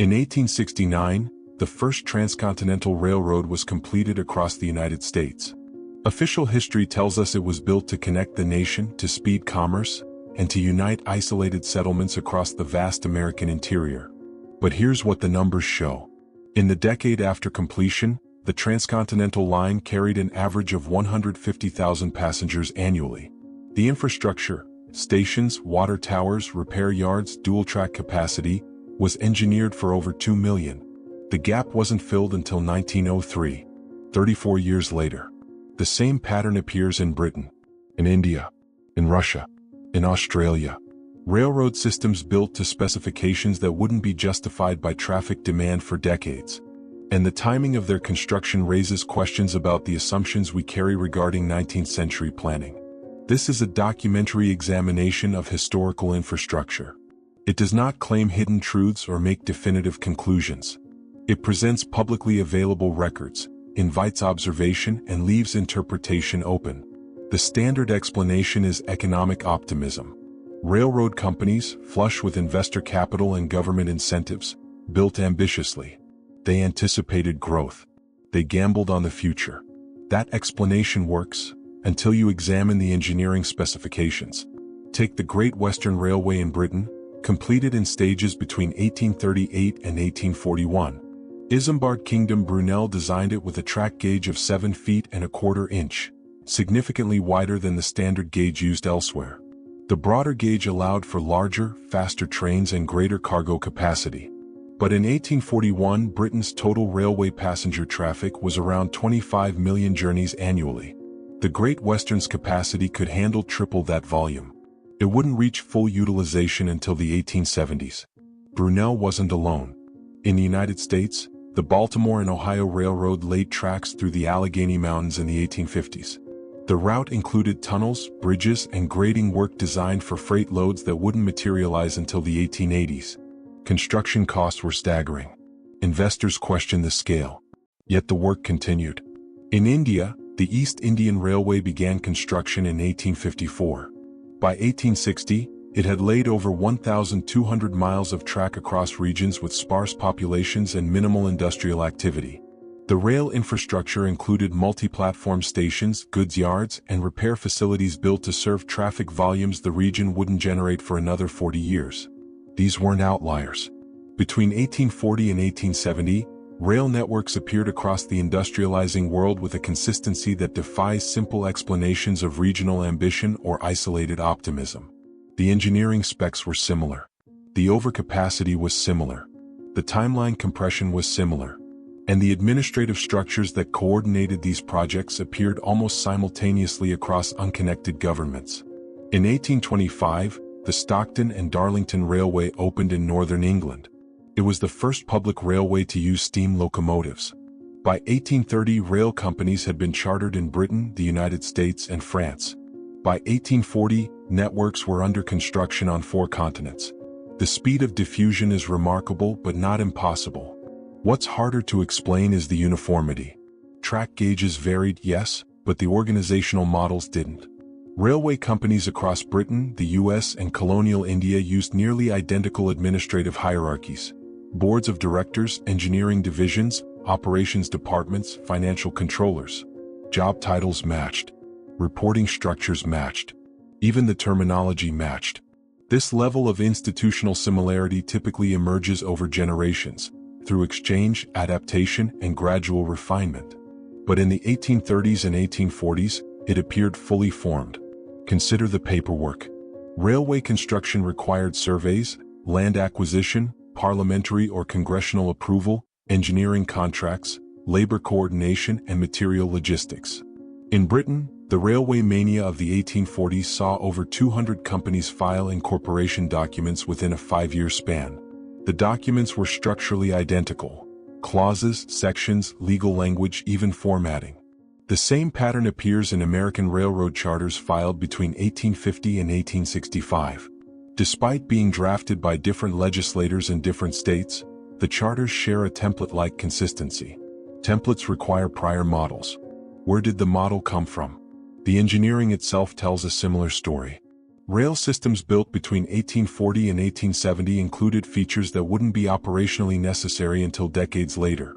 In 1869, the first Transcontinental Railroad was completed across the United States. Official history tells us it was built to connect the nation, to speed commerce, and to unite isolated settlements across the vast American interior. But here's what the numbers show. In the decade after completion, the Transcontinental Line carried an average of 150,000 passengers annually. The infrastructure, stations, water towers, repair yards, dual-track capacity, was engineered for over 2 million. The gap wasn't filled until 1903, 34 years later. The same pattern appears in Britain, in India, in Russia, in Australia. Railroad systems built to specifications that wouldn't be justified by traffic demand for decades. And the timing of their construction raises questions about the assumptions we carry regarding 19th century planning. This is a documentary examination of historical infrastructure. It does not claim hidden truths or make definitive conclusions. It presents publicly available records, invites observation, and leaves interpretation open. The standard explanation is economic optimism. Railroad companies, flush with investor capital and government incentives, built ambitiously. They anticipated growth. They gambled on the future. That explanation works, until you examine the engineering specifications. Take the Great Western Railway in Britain, completed in stages between 1838 and 1841. Isambard Kingdom Brunel designed it with a track gauge of 7 feet and a quarter inch, significantly wider than the standard gauge used elsewhere. The broader gauge allowed for larger, faster trains and greater cargo capacity. But in 1841, Britain's total railway passenger traffic was around 25 million journeys annually. The Great Western's capacity could handle triple that volume. It wouldn't reach full utilization until the 1870s. Brunel wasn't alone. In the United States, the Baltimore and Ohio Railroad laid tracks through the Allegheny Mountains in the 1850s. The route included tunnels, bridges, and grading work designed for freight loads that wouldn't materialize until the 1880s. Construction costs were staggering. Investors questioned the scale. Yet the work continued. In India, the East Indian Railway began construction in 1854. By 1860, it had laid over 1,200 miles of track across regions with sparse populations and minimal industrial activity. The rail infrastructure included multi-platform stations, goods yards, and repair facilities built to serve traffic volumes the region wouldn't generate for another 40 years. These weren't outliers. Between 1840 and 1870, rail networks appeared across the industrializing world with a consistency that defies simple explanations of regional ambition or isolated optimism. The engineering specs were similar. The overcapacity was similar. The timeline compression was similar. And the administrative structures that coordinated these projects appeared almost simultaneously across unconnected governments. In 1825, the Stockton and Darlington Railway opened in northern England. It was the first public railway to use steam locomotives. By 1830, rail companies had been chartered in Britain, the United States, and France. By 1840, networks were under construction on 4 continents. The speed of diffusion is remarkable but not impossible. What's harder to explain is the uniformity. Track gauges varied, yes, but the organizational models didn't. Railway companies across Britain, the US, and colonial India used nearly identical administrative hierarchies. Boards of directors, engineering divisions, operations departments, financial controllers. Job titles matched. Reporting structures matched. Even the terminology matched. This level of institutional similarity typically emerges over generations, through exchange, adaptation, and gradual refinement. But in the 1830s and 1840s, it appeared fully formed. Consider the paperwork. Railway construction required surveys, land acquisition, parliamentary or congressional approval, engineering contracts, labor coordination, and material logistics. In Britain, the railway mania of the 1840s saw over 200 companies file incorporation documents within a 5-year span. The documents were structurally identical. Clauses, sections, legal language, even formatting. The same pattern appears in American railroad charters filed between 1850 and 1865. Despite being drafted by different legislators in different states, the charters share a template-like consistency. Templates require prior models. Where did the model come from? The engineering itself tells a similar story. Rail systems built between 1840 and 1870 included features that wouldn't be operationally necessary until decades later.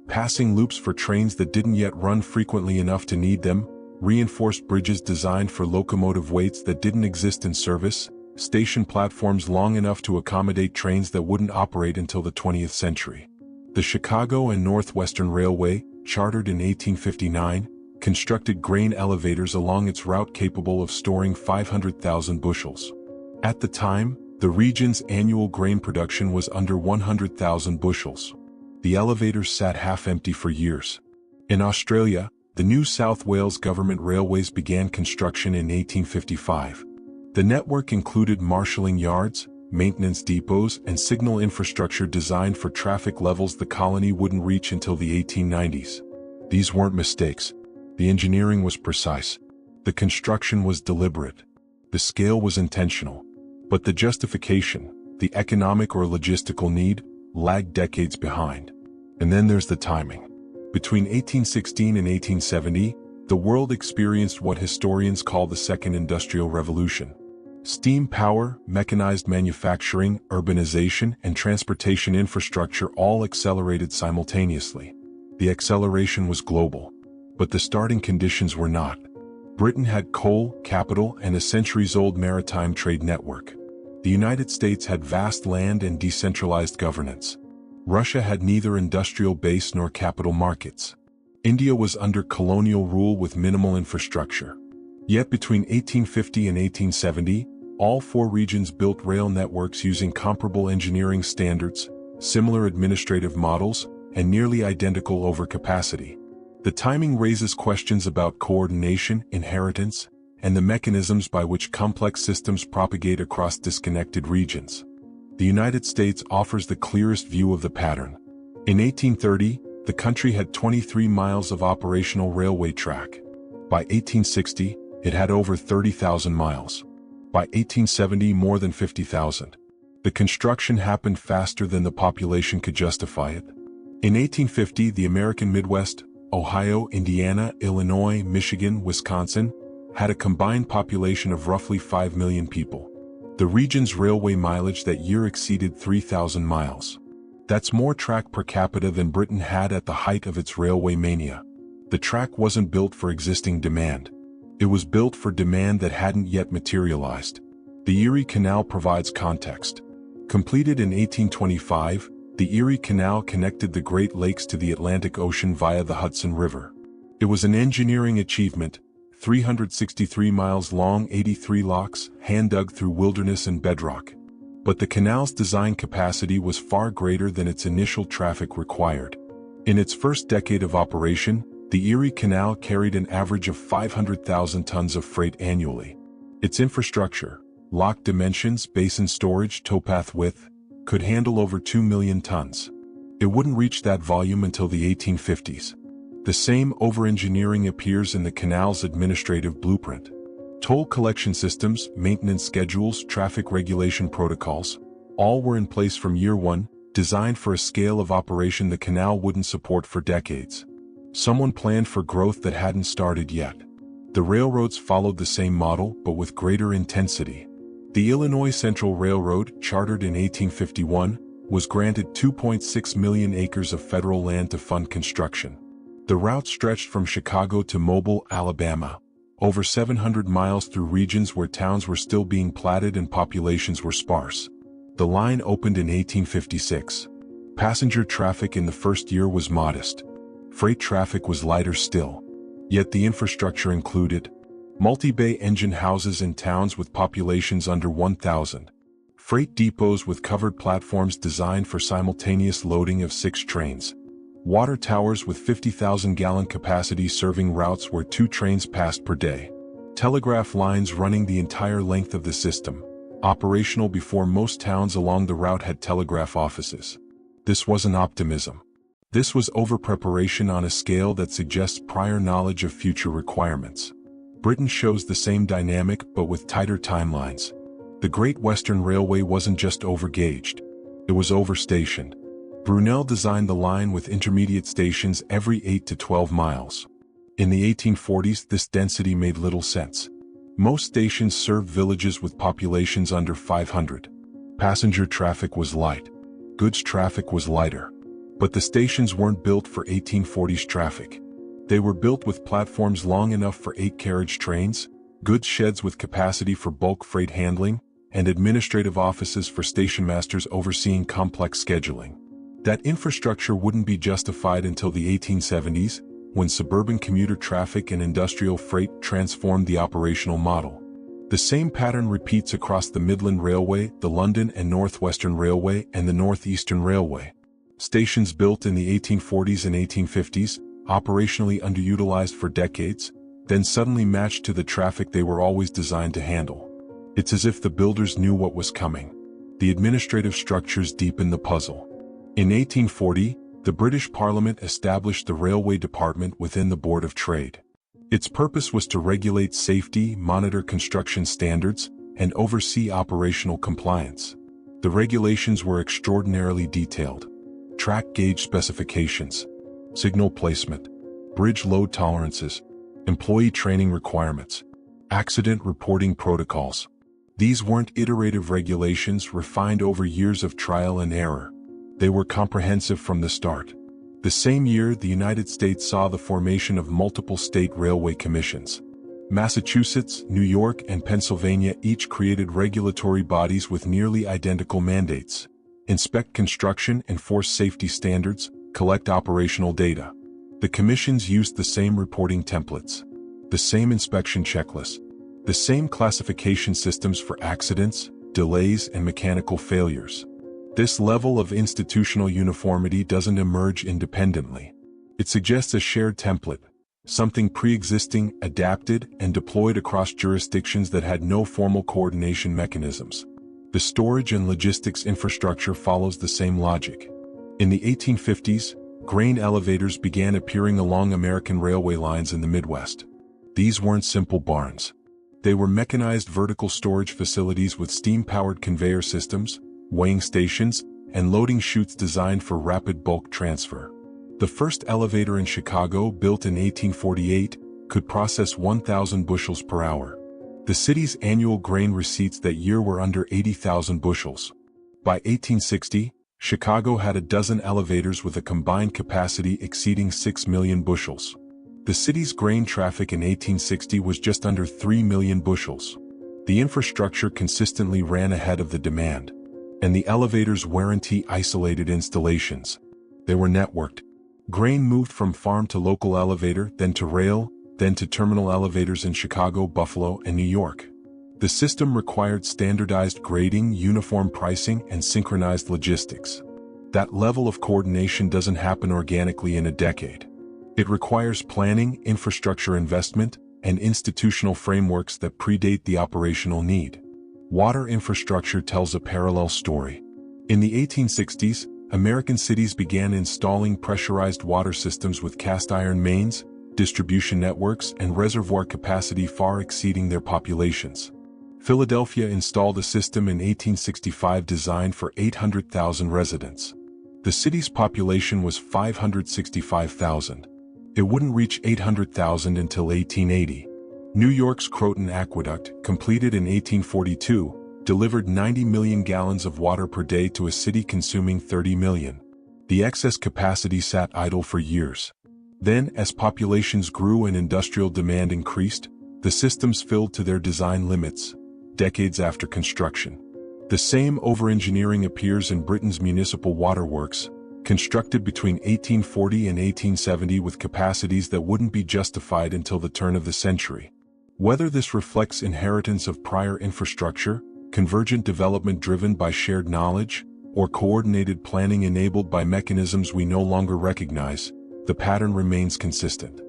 Passing loops for trains that didn't yet run frequently enough to need them, reinforced bridges designed for locomotive weights that didn't exist in service, station platforms long enough to accommodate trains that wouldn't operate until the 20th century. The Chicago and Northwestern Railway, chartered in 1859, constructed grain elevators along its route capable of storing 500,000 bushels. At the time, the region's annual grain production was under 100,000 bushels. The elevators sat half-empty for years. In Australia, the New South Wales Government Railways began construction in 1855. The network included marshalling yards, maintenance depots, and signal infrastructure designed for traffic levels the colony wouldn't reach until the 1890s. These weren't mistakes. The engineering was precise. The construction was deliberate. The scale was intentional. But the justification, the economic or logistical need, lagged decades behind. And then there's the timing. Between 1816 and 1870, the world experienced what historians call the Second Industrial Revolution. Steam power, mechanized manufacturing, urbanization, and transportation infrastructure all accelerated simultaneously. The acceleration was global. But the starting conditions were not. Britain had coal, capital, and a centuries-old maritime trade network. The United States had vast land and decentralized governance. Russia had neither industrial base nor capital markets. India was under colonial rule with minimal infrastructure. Yet between 1850 and 1870, all four regions built rail networks using comparable engineering standards, similar administrative models, and nearly identical overcapacity. The timing raises questions about coordination, inheritance, and the mechanisms by which complex systems propagate across disconnected regions. The United States offers the clearest view of the pattern. In 1830, the country had 23 miles of operational railway track. By 1860, it had over 30,000 miles. By 1870, more than 50,000. The construction happened faster than the population could justify it. In 1850, the American Midwest, Ohio, Indiana, Illinois, Michigan, Wisconsin, had a combined population of roughly 5 million people. The region's railway mileage that year exceeded 3,000 miles. That's more track per capita than Britain had at the height of its railway mania. The track wasn't built for existing demand. It was built for demand that hadn't yet materialized. The Erie Canal provides context. Completed in 1825, the Erie Canal connected the Great Lakes to the Atlantic Ocean via the Hudson River. It was an engineering achievement, 363 miles long, 83 locks, hand-dug through wilderness and bedrock. But the canal's design capacity was far greater than its initial traffic required. In its first decade of operation, the Erie Canal carried an average of 500,000 tons of freight annually. Its infrastructure, lock dimensions, basin storage, towpath width, could handle over 2 million tons. It wouldn't reach that volume until the 1850s. The same overengineering appears in the canal's administrative blueprint. Toll collection systems, maintenance schedules, traffic regulation protocols, all were in place from year one, designed for a scale of operation the canal wouldn't support for decades. Someone planned for growth that hadn't started yet. The railroads followed the same model, but with greater intensity. The Illinois Central Railroad, chartered in 1851, was granted 2.6 million acres of federal land to fund construction. The route stretched from Chicago to Mobile, Alabama, over 700 miles through regions where towns were still being platted and populations were sparse. The line opened in 1856. Passenger traffic in the first year was modest. Freight traffic was lighter still. Yet the infrastructure included multi-bay engine houses in towns with populations under 1,000, freight depots with covered platforms designed for simultaneous loading of 6 trains, water towers with 50,000-gallon capacity serving routes where 2 trains passed per day, telegraph lines running the entire length of the system, operational before most towns along the route had telegraph offices. This wasn't optimism. This was over-preparation on a scale that suggests prior knowledge of future requirements. Britain shows the same dynamic but with tighter timelines. The Great Western Railway wasn't just overgauged. It was overstationed. Brunel designed the line with intermediate stations every 8 to 12 miles. In the 1840s, this density made little sense. Most stations served villages with populations under 500. Passenger traffic was light. Goods traffic was lighter. But the stations weren't built for 1840s traffic. They were built with platforms long enough for 8-carriage trains, goods sheds with capacity for bulk freight handling, and administrative offices for station masters overseeing complex scheduling. That infrastructure wouldn't be justified until the 1870s, when suburban commuter traffic and industrial freight transformed the operational model. The same pattern repeats across the Midland Railway, the London and Northwestern Railway, and the Northeastern Railway. Stations built in the 1840s and 1850s, operationally underutilized for decades, then suddenly matched to the traffic they were always designed to handle. It's as if the builders knew what was coming. The administrative structures deepened the puzzle. In 1840, the British Parliament established the Railway Department within the Board of Trade. Its purpose was to regulate safety, monitor construction standards, and oversee operational compliance. The regulations were extraordinarily detailed. Track gauge specifications, signal placement, bridge load tolerances, employee training requirements, accident reporting protocols. These weren't iterative regulations refined over years of trial and error. They were comprehensive from the start. The same year, the United States saw the formation of multiple state railway commissions. Massachusetts, New York, and Pennsylvania each created regulatory bodies with nearly identical mandates: inspect construction, enforce safety standards, collect operational data. The commissions used the same reporting templates, the same inspection checklists, the same classification systems for accidents, delays, and mechanical failures. This level of institutional uniformity doesn't emerge independently. It suggests a shared template, something pre-existing, adapted, and deployed across jurisdictions that had no formal coordination mechanisms. The storage and logistics infrastructure follows the same logic. In the 1850s, grain elevators began appearing along American railway lines in the Midwest. These weren't simple barns. They were mechanized vertical storage facilities with steam-powered conveyor systems, weighing stations, and loading chutes designed for rapid bulk transfer. The first elevator in Chicago, built in 1848, could process 1,000 bushels per hour. The city's annual grain receipts that year were under 80,000 bushels. By 1860, Chicago had a dozen elevators with a combined capacity exceeding 6 million bushels. The city's grain traffic in 1860 was just under 3 million bushels. The infrastructure consistently ran ahead of the demand. And the elevators weren't isolated installations. They were networked. Grain moved from farm to local elevator, then to rail, then to terminal elevators in Chicago, Buffalo, and New York. The system required standardized grading, uniform pricing, and synchronized logistics. That level of coordination doesn't happen organically in a decade. It requires planning, infrastructure investment, and institutional frameworks that predate the operational need. Water infrastructure tells a parallel story. In the 1860s, American cities began installing pressurized water systems with cast iron mains, distribution networks, and reservoir capacity far exceeding their populations. Philadelphia installed a system in 1865 designed for 800,000 residents. The city's population was 565,000. It wouldn't reach 800,000 until 1880. New York's Croton Aqueduct, completed in 1842, delivered 90 million gallons of water per day to a city consuming 30 million. The excess capacity sat idle for years. Then, as populations grew and industrial demand increased, the systems filled to their design limits, decades after construction. The same overengineering appears in Britain's municipal waterworks, constructed between 1840 and 1870 with capacities that wouldn't be justified until the turn of the century. Whether this reflects inheritance of prior infrastructure, convergent development driven by shared knowledge, or coordinated planning enabled by mechanisms we no longer recognize, the pattern remains consistent.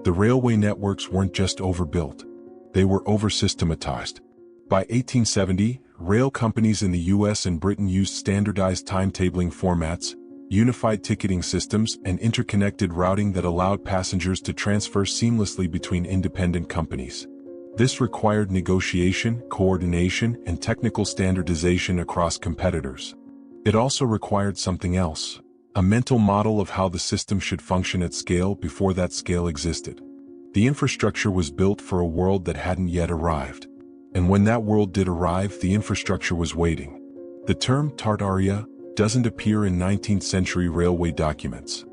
The railway networks weren't just overbuilt. They were over-systematized. By 1870, rail companies in the US and Britain used standardized timetabling formats, unified ticketing systems, and interconnected routing that allowed passengers to transfer seamlessly between independent companies. This required negotiation, coordination, and technical standardization across competitors. It also required something else, a mental model of how the system should function at scale before that scale existed. The infrastructure was built for a world that hadn't yet arrived. And when that world did arrive, the infrastructure was waiting. The term Tartaria doesn't appear in 19th century railway documents.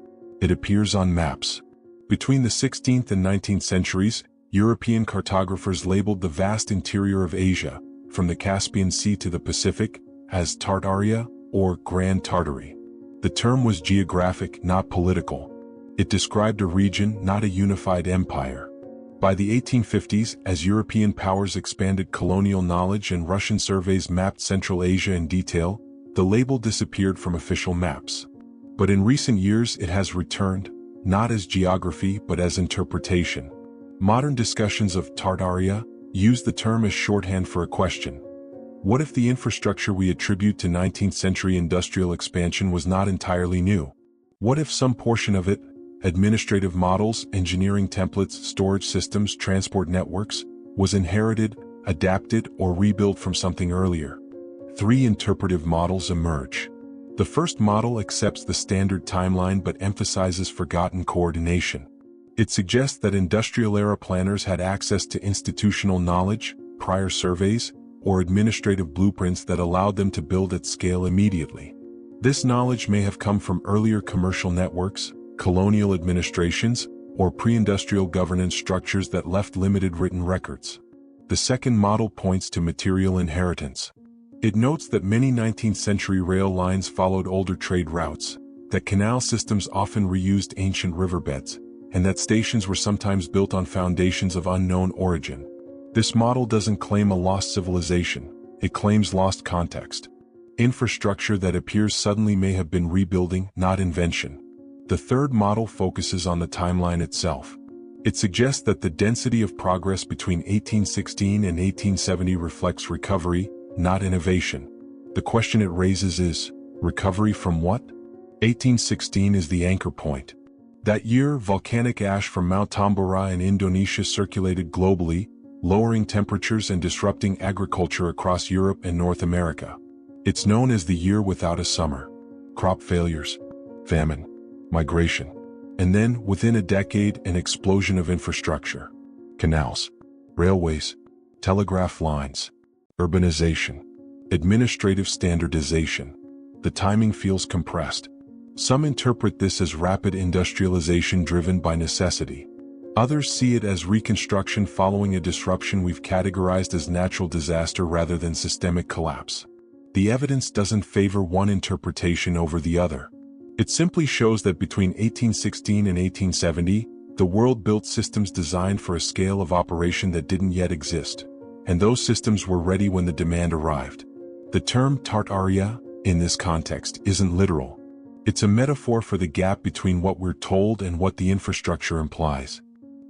It appears on maps. Between the 16th and 19th centuries, European cartographers labeled the vast interior of Asia, from the Caspian Sea to the Pacific, as Tartaria or Grand Tartary. The term was geographic, not political. It described a region, not a unified empire. By the 1850s, as European powers expanded colonial knowledge and Russian surveys mapped Central Asia in detail, the label disappeared from official maps. But in recent years it has returned, not as geography but as interpretation. Modern discussions of Tartaria use the term as shorthand for a question. What if the infrastructure we attribute to 19th century industrial expansion was not entirely new? What if some portion of it, administrative models, engineering templates, storage systems, transport networks, was inherited, adapted, or rebuilt from something earlier? Three interpretive models emerge. The first model accepts the standard timeline but emphasizes forgotten coordination. It suggests that industrial-era planners had access to institutional knowledge, prior surveys, or administrative blueprints that allowed them to build at scale immediately. This knowledge may have come from earlier commercial networks, colonial administrations, or pre-industrial governance structures that left limited written records. The second model points to material inheritance. It notes that many 19th century rail lines followed older trade routes, that canal systems often reused ancient riverbeds, and that stations were sometimes built on foundations of unknown origin. This model doesn't claim a lost civilization, it claims lost context. Infrastructure that appears suddenly may have been rebuilding, not invention. The third model focuses on the timeline itself. It suggests that the density of progress between 1816 and 1870 reflects recovery, not innovation. The question it raises is, recovery from what? 1816 is the anchor point. That year, volcanic ash from Mount Tambora in Indonesia circulated globally, lowering temperatures and disrupting agriculture across Europe and North America. It's known as the year without a summer. Crop failures, famine, migration, and then, within a decade, an explosion of infrastructure. Canals, railways, telegraph lines, urbanization, administrative standardization. The timing feels compressed. Some interpret this as rapid industrialization driven by necessity. Others see it as reconstruction following a disruption we've categorized as natural disaster rather than systemic collapse. The evidence doesn't favor one interpretation over the other. It simply shows that between 1816 and 1870, the world built systems designed for a scale of operation that didn't yet exist, and those systems were ready when the demand arrived. The term Tartaria, in this context, isn't literal. It's a metaphor for the gap between what we're told and what the infrastructure implies.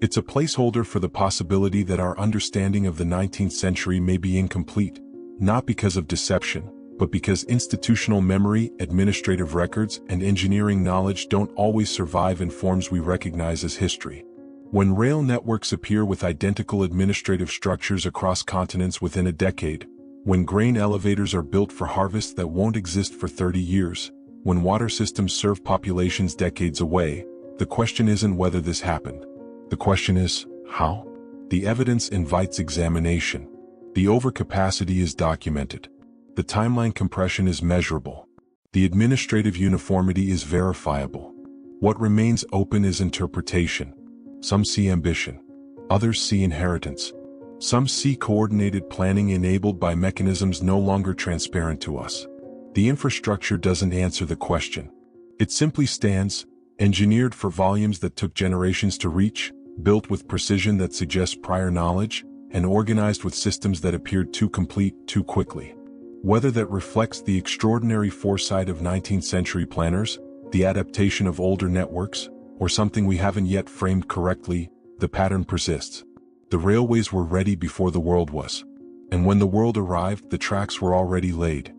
It's a placeholder for the possibility that our understanding of the 19th century may be incomplete, not because of deception, but because institutional memory, administrative records, and engineering knowledge don't always survive in forms we recognize as history. When rail networks appear with identical administrative structures across continents within a decade, when grain elevators are built for harvests that won't exist for 30 years, when water systems serve populations decades away, the question isn't whether this happened. The question is, how? The evidence invites examination. The overcapacity is documented. The timeline compression is measurable. The administrative uniformity is verifiable. What remains open is interpretation. Some see ambition. Others see inheritance. Some see coordinated planning enabled by mechanisms no longer transparent to us. The infrastructure doesn't answer the question. It simply stands, engineered for volumes that took generations to reach, built with precision that suggests prior knowledge, and organized with systems that appeared too complete too quickly. Whether that reflects the extraordinary foresight of 19th century planners, the adaptation of older networks, or something we haven't yet framed correctly, the pattern persists. The railways were ready before the world was. And when the world arrived, the tracks were already laid.